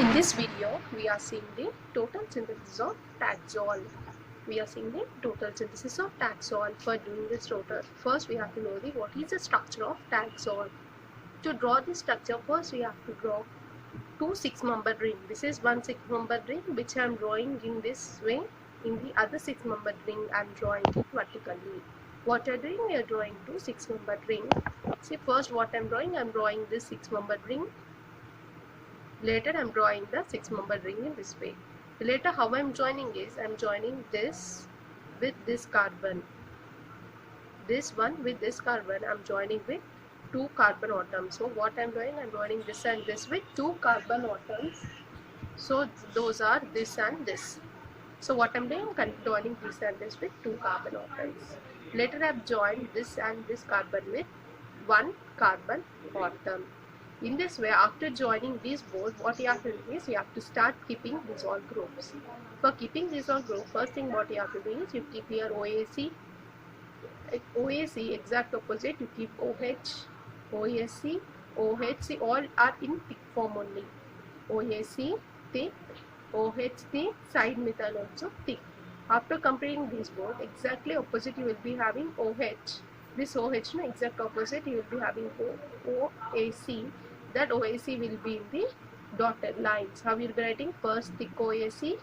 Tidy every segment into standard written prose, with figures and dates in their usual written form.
In this video, we are seeing the total synthesis of Taxol. For doing this total, first we have to know what is the structure of Taxol. To draw this structure, first we have to draw two 6-membered ring. This is one 6-membered ring which I am drawing in this way. In the other 6-membered ring, I am drawing it vertically. What are doing? We are drawing two 6-membered ring. See, first what I am drawing this 6-membered ring. Later I am drawing the 6-membered ring in this way. Later how I am joining is, I am joining this with this carbon. This one with this carbon I am joining with two carbon atoms. So what I am doing, I am joining this and this with two carbon atoms. So those are this and this. So what I am doing, I am joining this and this with two carbon atoms. Later I have joined this and this carbon with one carbon atom. In this way, after joining these both, what you have to do is you have to start keeping disol groups. For keeping disol group, first thing what you have to do is you keep here OAC, exact opposite, you keep OH, OSC, OHC, all are in thick form only. OAC thick, OH thick, side methyl also thick. After completing these both, exactly opposite you will be having OH. This OH, no, exact opposite you will be having OAC. That OAC will be in the dotted lines. How you will be writing? First thick OAC.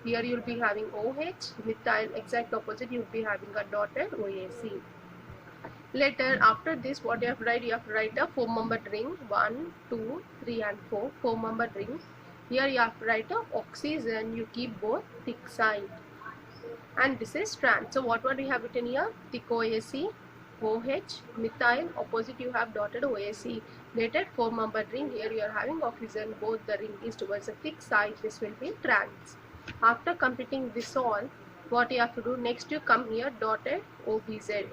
Here you will be having OH. Methyl, exact opposite, you will be having a dotted OAC. Later, after this, what you have to write? You have to write a 4-membered ring. 1, 2, 3 and 4. 4-membered ring. Here you have to write a oxygen. You keep both thick side. And this is strand. So what we have written here? Thick OAC. OH, methyl, opposite you have dotted OAC. Later 4-membered ring, here you are having oxygen, both the ring is towards the thick side, this will be trans. After completing this all, what you have to do, next you come here dotted OBZ,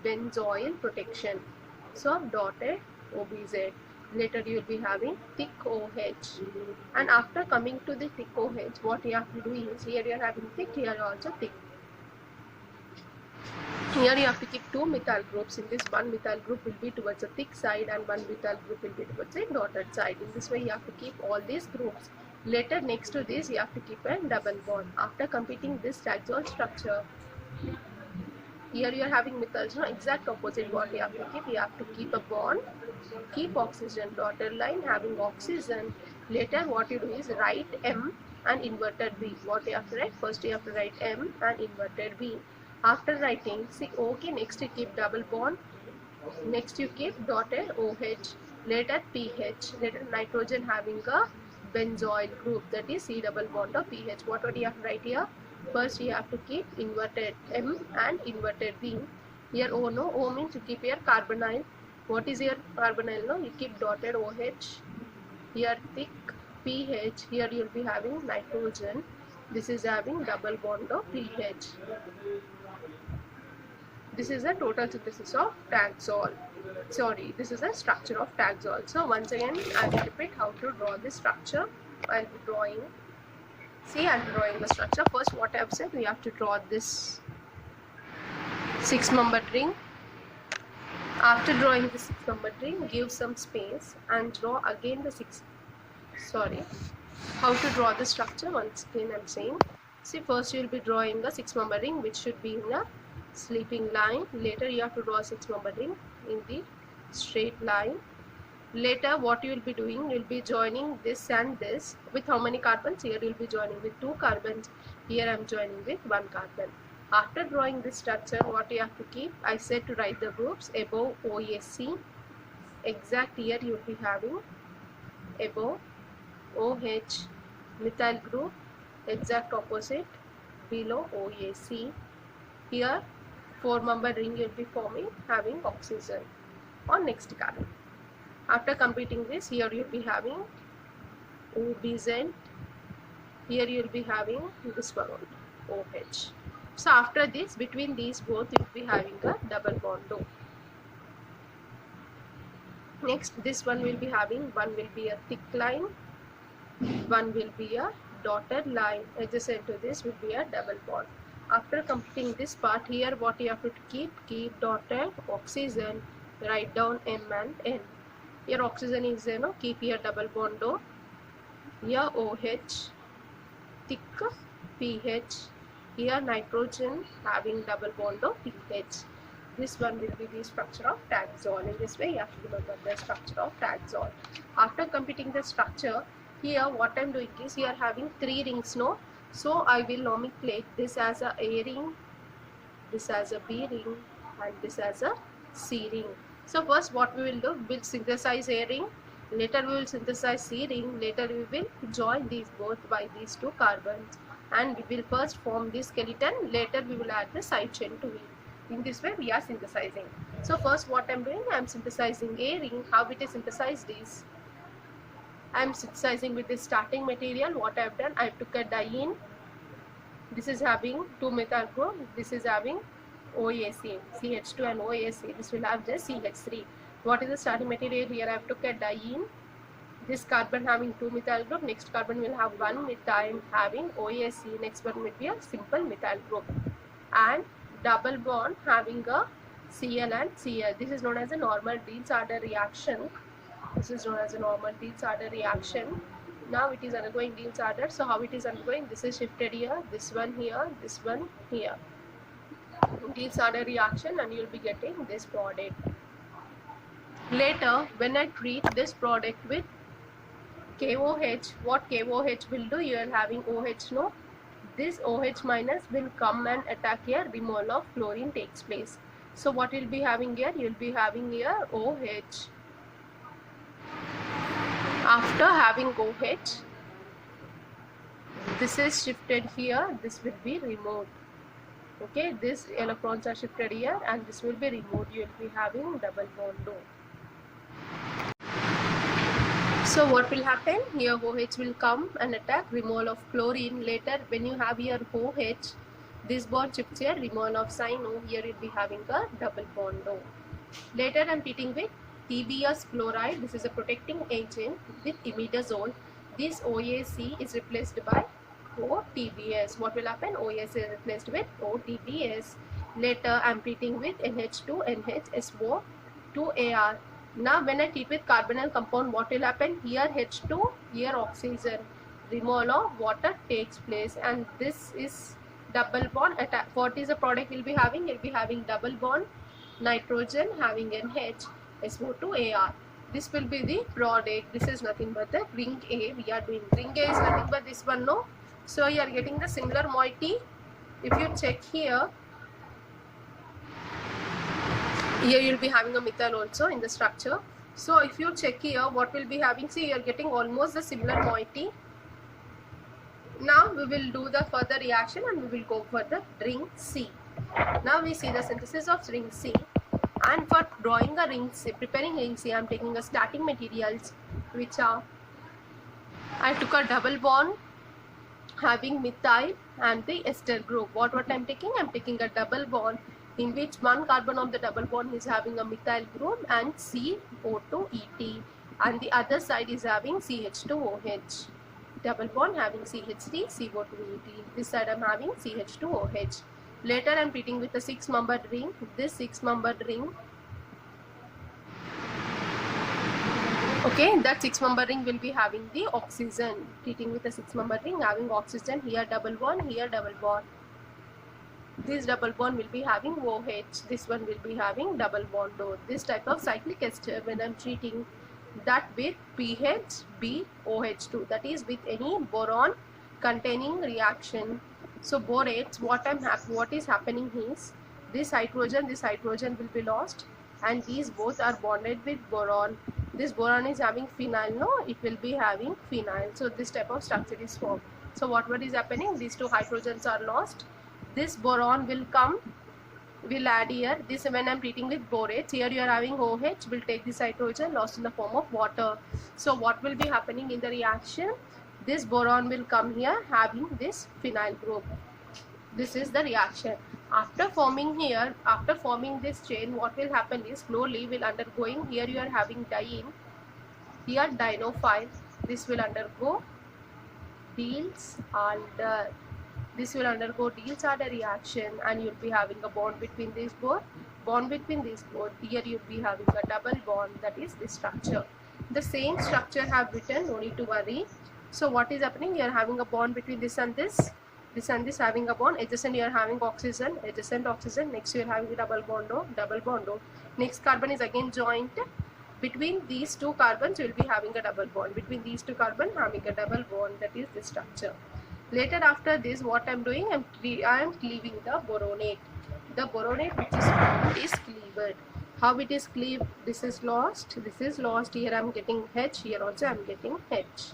benzoyl protection. So dotted OBZ. Later you will be having thick OH. And after coming to the thick OH, what you have to do is, here you are having thick, here also thick. Here you have to keep two methyl groups. In this, one methyl group will be towards the thick side and one methyl group will be towards the dotted side. In this way you have to keep all these groups. Later next to this you have to keep a double bond. After completing this Taxol structure, here you are having methyls, no, exact opposite what you have to keep. You have to keep a bond, keep oxygen, dotted line having oxygen. Later what you do is write M and inverted V. What you have to write? First you have to write M and inverted V. After writing, see, okay, next you keep double bond, next you keep dotted OH, later pH, later nitrogen having a benzoyl group, that is C double bond of pH. What do you have to write here? First you have to keep inverted M and inverted V. Here O, no, O means you keep here carbonyl. What is here carbonyl? No, you keep dotted OH, here thick pH, here you will be having nitrogen, this is having double bond of pH. This is a total synthesis of Taxol. Sorry, this is a structure of Taxol. So once again, I will repeat how to draw this structure. I will be drawing. See, I am drawing the structure. First, what I have said, we have to draw this 6-membered ring. After drawing the 6-membered ring, give some space and draw again the how to draw the structure. Once again, I am saying. See, first you will be drawing the 6-membered ring, which should be in a sleeping line. Later you have to draw a 6-membered ring in the straight line. Later what you will be doing, you will be joining this and this with how many carbons? Here you will be joining with 2 carbons. Here I am joining with 1 carbon. After drawing this structure, what you have to keep? I said to write the groups above OAC. Exact here you will be having above OH, methyl group, exact opposite below OAC. Here 4-membered ring you will be forming having oxygen on next carbon. After completing this, here you will be having OBZ, here you will be having this one OH. So after this, between these both you will be having a double bond O. Next, this one will be having, one will be a thick line, one will be a dotted line. Adjacent to this will be a double bond. After completing this part, here what you have to keep dotted oxygen, write down M and N. Here oxygen is there, no? Keep here double bond O. here OH, thick pH, here nitrogen having double bond of pH. This one will be the structure of taxol. In this way you have to remember the structure of taxol. After completing the structure, here what I am doing is, here having 3 rings, no? So I will nomenclate this as a A ring, this as a B ring, and this as a C ring. So first what we will do, we will synthesize A ring, later we will synthesize C ring, later we will join these both by these 2 carbons, and we will first form this skeleton, later we will add the side chain to it. In this way we are synthesizing. So first what I am doing, I am synthesizing A ring. How it is synthesized is, I am synthesizing with this starting material. What I have done, I took a diene. This is having 2 methyl group, this is having OAC, CH2 and OAC. This will have just CH3. What is the starting material? Here I have took a diene. This carbon having 2 methyl group, next carbon will have 1 methyl having OAC, next one will be a simple methyl group, and double bond having a Cl and Cl. This is known as a normal Diels-Alder reaction. This is known as a normal Diels-Alder reaction. Now it is undergoing Diels-Alder. So how it is undergoing? This is shifted here, this one here, this one here. Diels-Alder reaction, and you will be getting this product. Later, when I treat this product with KOH, what KOH will do? You are having OH, no? This OH minus will come and attack here, removal of chlorine takes place. So what you will be having here? You will be having here OH. After having OH, this is shifted here, this will be removed. Okay, these electrons are shifted here and this will be removed. You will be having double bond O. So what will happen? Here OH will come and attack, removal of chlorine. Later when you have here OH, this bond shifts here, removal of cyano. Here you will be having a double bond O. Later I am treating with TBS chloride. This is a protecting agent with imidazole. This OAC is replaced by OTBS. What will happen? OAC is replaced with OTBS. Later I am treating with NH2, NHSO, 2AR. Now when I treat with carbonyl compound, what will happen? Here H2, here oxygen. Removal of water takes place, and this is double bond attack. What is the product will be having? You'll be having double bond nitrogen having NH, SO2AR. This will be the product. This is nothing but the ring A. We are doing ring A is nothing but this one, no? So you are getting the similar moiety. If you check here, here you will be having a methyl also in the structure. So if you check here, what will be having? See, you are getting almost the similar moiety. Now we will do the further reaction and we will go for the ring C. Now we see the synthesis of ring C. And for drawing a ring C, preparing ring C, I am taking a starting materials which are, I took a double bond having methyl and the ester group. What I am taking? I am taking a double bond in which one carbon of the double bond is having a methyl group and CO2ET, and the other side is having CH2OH. Double bond having CH3, CO2ET. This side I am having CH2OH. Later I am treating with a 6-membered ring. This 6-membered ring, okay, that 6-membered ring will be having the oxygen. Treating with a 6-membered ring having oxygen, here double bond, here double bond. This double bond will be having OH, this one will be having double bond O. This type of cyclic ester, when I am treating that with PHBOH2, that is with any boron containing reaction. So borates, what is happening is, this hydrogen will be lost, and these both are bonded with boron. This boron is having phenyl, no, it will be having phenyl. So this type of structure is formed. So what is happening? These 2 hydrogens are lost. This boron will come, will add here. This when I am treating with borates, here you are having OH, will take this hydrogen lost in the form of water. So what will be happening in the reaction? This boron will come here having this phenyl group. This is the reaction. After forming here, after forming this chain, what will happen is slowly will undergoing, here you are having diene, here dienophile. This will undergo Diels-Alder. This will undergo Diels-Alder reaction, and you will be having a bond between these both. Bond between these both. Here you will be having a double bond, that is this structure. The same structure have written, no need to worry. So what is happening? You are having a bond between this and this and this having a bond. Adjacent you are having oxygen, adjacent oxygen. Next you are having a double bond O, double bond O. Next carbon is again joined. Between these two carbons you will be having a double bond. Between these two carbons having a double bond, that is the structure. Later after this, what I am doing, I am cleaving the boronate. The boronate which is formed is cleaved. How it is cleaved? This is lost. This is lost. Here I am getting H. Here also I am getting H.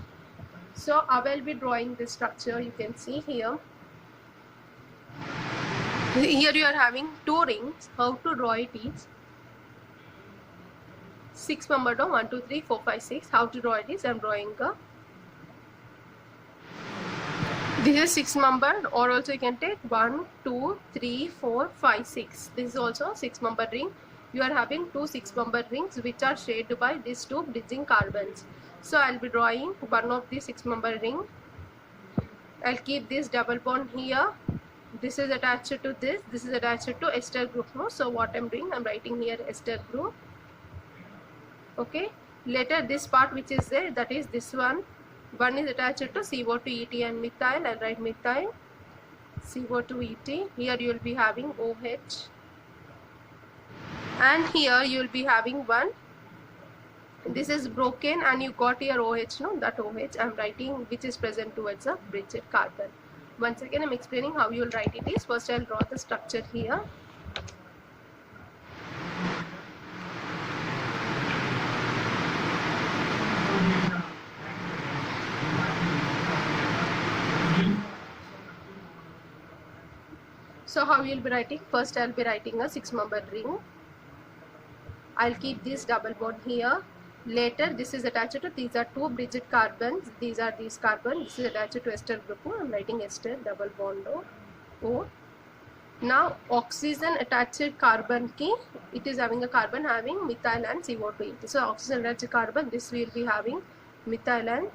So I will be drawing this structure. You can see here. Here you are having two rings. How to draw it is 6 membered 1, 2, 3, 4, 5, 6. How to draw it is I am drawing a. This is 6 membered, or also you can take 1, 2, 3, 4, 5, 6. This is also 6 membered ring. You are having two 6 membered rings which are shaded by these two bridging carbons. So I will be drawing one of the 6 membered ring. I will keep this double bond here. This is attached to this. This is attached to ester group. No? So what I am doing, I am writing here ester group. Okay. Later this part which is there, that is this one. One is attached to CO2 ET and methyl. I'll write methyl, CO2 ET. Here you will be having OH, and here you will be having one. This is broken, and you got here OH. No, that OH I am writing which is present towards a bridged carbon. Once again I am explaining how you will write it is. First I will draw the structure here. So how you will be writing? First I will be writing a 6 membered ring. I will keep this double bond here. Later this is attached to, these are two bridged carbons. These are these carbons. This is attached to ester group. I am writing ester double bond O. Now oxygen attached carbon key. It is having a carbon having methyl and CO2 ET. So oxygen attached carbon. This will be having methyl and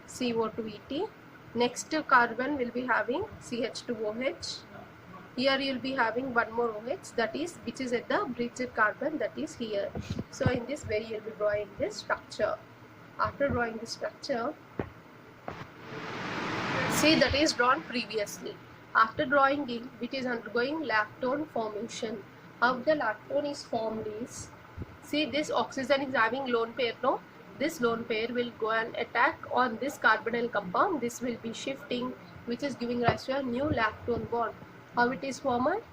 CO2 ET. Next carbon will be having CH2OH. Here you will be having one more OH, that is which is at the bridged carbon, that is here. So in this way you will be drawing this structure. After drawing this structure, see that is drawn previously. After drawing it is undergoing lactone formation. How the lactone is formed is, see this oxygen is having lone pair, no? This lone pair will go and attack on this carbonyl compound. This will be shifting, which is giving rise to a new lactone bond. How it is formed?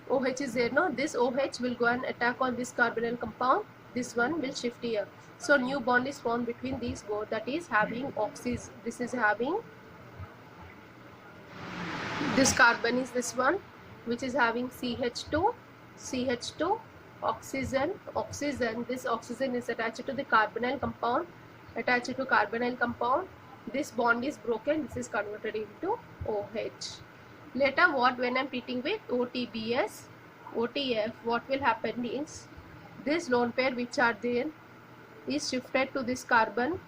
OH is there, no? This OH will go and attack on this carbonyl compound. This one will shift here. So new bond is formed between these both, that is having oxys. This is having, this carbon is this one, which is having CH2, oxygen. This oxygen is attached to the carbonyl compound, This bond is broken. This is converted into OH. Later when I am treating with OTBS, OTF, what will happen is, this lone pair which are there is shifted to this carbon.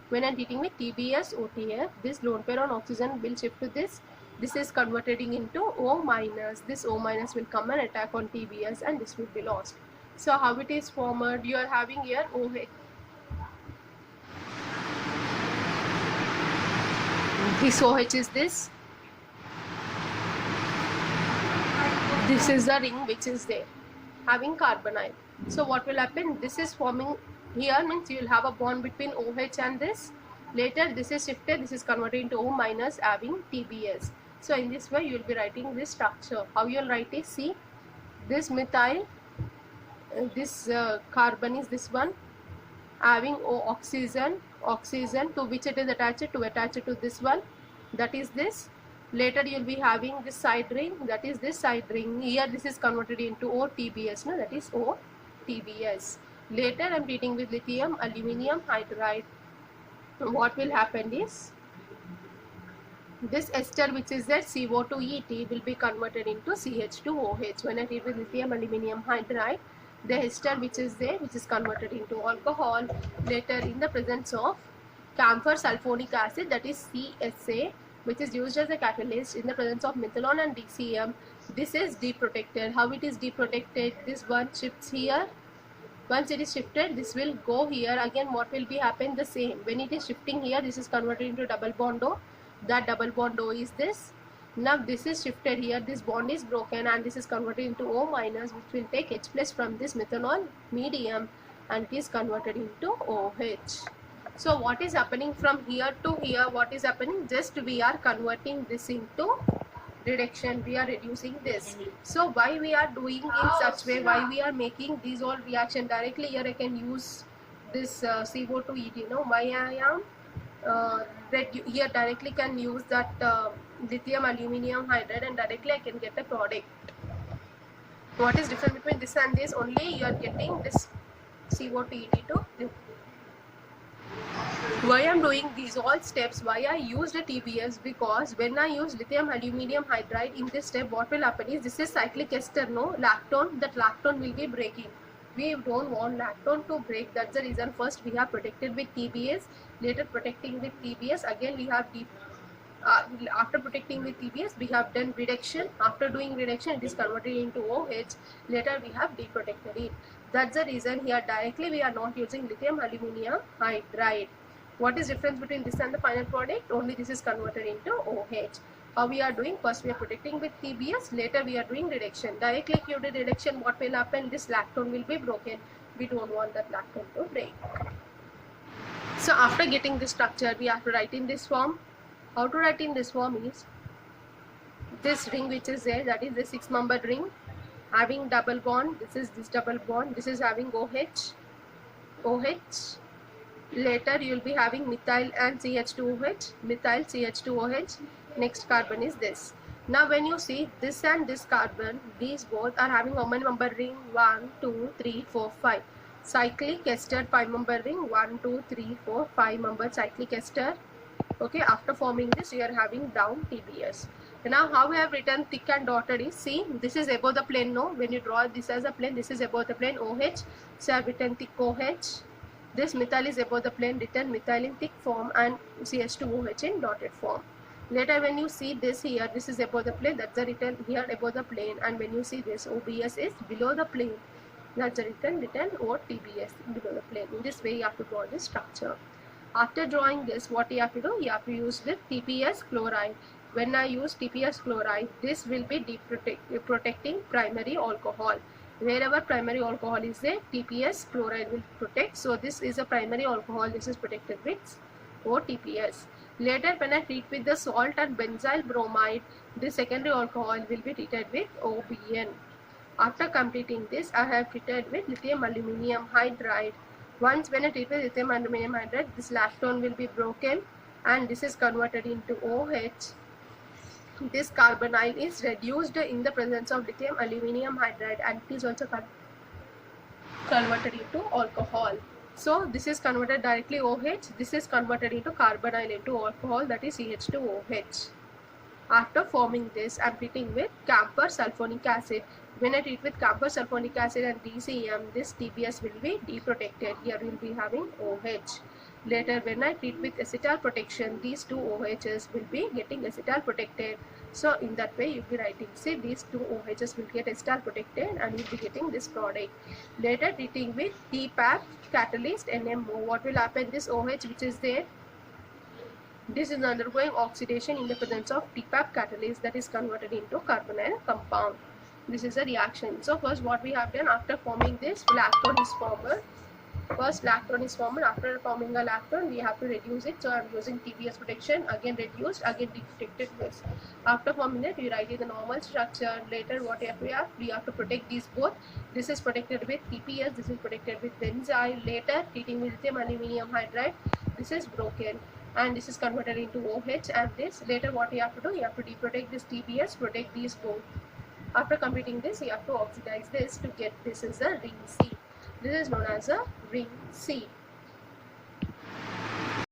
When I am treating with TBS, OTF, this lone pair on oxygen will shift to this. This is converted into O minus. This O minus will come and attack on TBS, and this will be lost. So how it is formed? You are having here OH. This OH is this. This is the ring which is there, having carbonyl. So what will happen? This is forming here, means you will have a bond between OH and this. Later this is shifted, this is converted into O minus, having TBS. So in this way you will be writing this structure. How you will write is, see this methyl, this carbon is this one, having oxygen to which it is attached to this one, that is this. Later you will be having this side ring, that is this side ring. Here this is converted into OTBS, no, that is OTBS. Later I am treating with lithium aluminium hydride. What will happen is, this ester which is there, CO2 ET, will be converted into CH2OH. When I treat with lithium aluminium hydride, the ester which is there, which is converted into alcohol. Later in the presence of camphor sulfonic acid, that is CSA, which is used as a catalyst in the presence of methanol and DCM, this is deprotected. How it is deprotected? This one shifts here, Once it is shifted, this will go here. Again, what will be happen? The same. When it is shifting here, this is converted into double bond O. That double bond O is this. Now this is shifted here. This bond is broken, and this is converted into O minus, which will take H plus from this methanol medium, and it is converted into OH. So what is happening from here to here? What is happening? Just we are converting this into reduction. We are reducing this. So why we are doing in such way? Why we are making these all reaction directly? Here I can use this CO2 No, why I am here directly can use that lithium aluminum hydride, and directly I can get a product. What is different between this and this? Only you are getting this CO2 Why I am doing these all steps? Why I used a TBS? Because when I use lithium aluminum hydride in this step, what will happen is, this is cyclic ester, no lactone. That lactone will be breaking. We don't want lactone to break. That's the reason first we have protected with TBS, later protecting with TBS. Again we have after protecting with TBS, we have done reduction. After doing reduction, it is converted into OH. Later we have deprotected it. That's the reason here directly we are not using lithium aluminum hydride. What is difference between this and the final product? Only this is converted into OH. How we are doing? First we are protecting with TBS, later we are doing reduction. Directly if you do reduction, what will happen? This lactone will be broken. We don't want that lactone to break. So after getting this structure, we have to write in this form. How to write in this form is, this ring which is there, that is the 6-membered ring, having double bond. This is this double bond. This is having OH. Later you will be having methyl and CH2OH, methyl CH2OH. Next carbon is this. Now when you see this and this carbon, these both are having how many member ring? 1, 2, 3, 4, 5. Cyclic ester 5-member ring. 1, 2, 3, 4, 5 member cyclic ester. Okay, after forming this, you are having down TBS. Now how we have written thick and dotted is, see, this is above the plane, no? When you draw this as a plane, this is above the plane, OH. So I have written thick OH. This methyl is above the plane, written methyl in thick form, and CH2OH in dotted form. Later when you see this here, this is above the plane, that's the written here above the plane, and when you see this OBS is below the plane, that's the written OTBS below the plane. In this way you have to draw this structure. After drawing this, what you have to do? You have to use the TPS chloride. When I use TPS chloride, this will be protecting primary alcohol. Wherever primary alcohol is there, TPS chloride will protect. So this is a primary alcohol. This is protected with OTPS. Later when I treat with the salt and benzyl bromide, the secondary alcohol will be treated with OBN. After completing this, I have treated with lithium aluminum hydride. Once when I treat with lithium aluminum hydride, this lactone will be broken and this is converted into OH. This carbonyl is reduced in the presence of lithium aluminum hydride, and it is also converted into alcohol. So this is converted directly OH. This is converted into carbonyl into alcohol, that is CH2OH. After forming this, I am treating with camphor sulfonic acid. When I treat with camphor sulfonic acid and DCM, this TBS will be deprotected. Here we will be having OH. Later when I treat with acetal protection, these two OHs will be getting acetal protected. So in that way you will be writing, see, these two OHs will get acetal protected and you will be getting this product. Later treating with TPAP catalyst NMO, what will happen? This OH which is there, this is undergoing oxidation in the presence of TPAP catalyst, that is converted into carbonyl compound. This is a reaction. So first what we have done, after forming this, lactone is formed. First lactone is formed. After forming a lactone, we have to reduce it. So I am using TBS protection, again reduced, again deprotected this. After forming it, we write in the normal structure. Later what we have to protect these both. This is protected with TPS, this is protected with benzyl. Later treating with lithium aluminum hydride, this is broken and this is converted into OH, and this later what you have to do, you have to deprotect this TPS, protect these both. After completing this, you have to oxidize this to get this is a ring C. This is known as a ring C.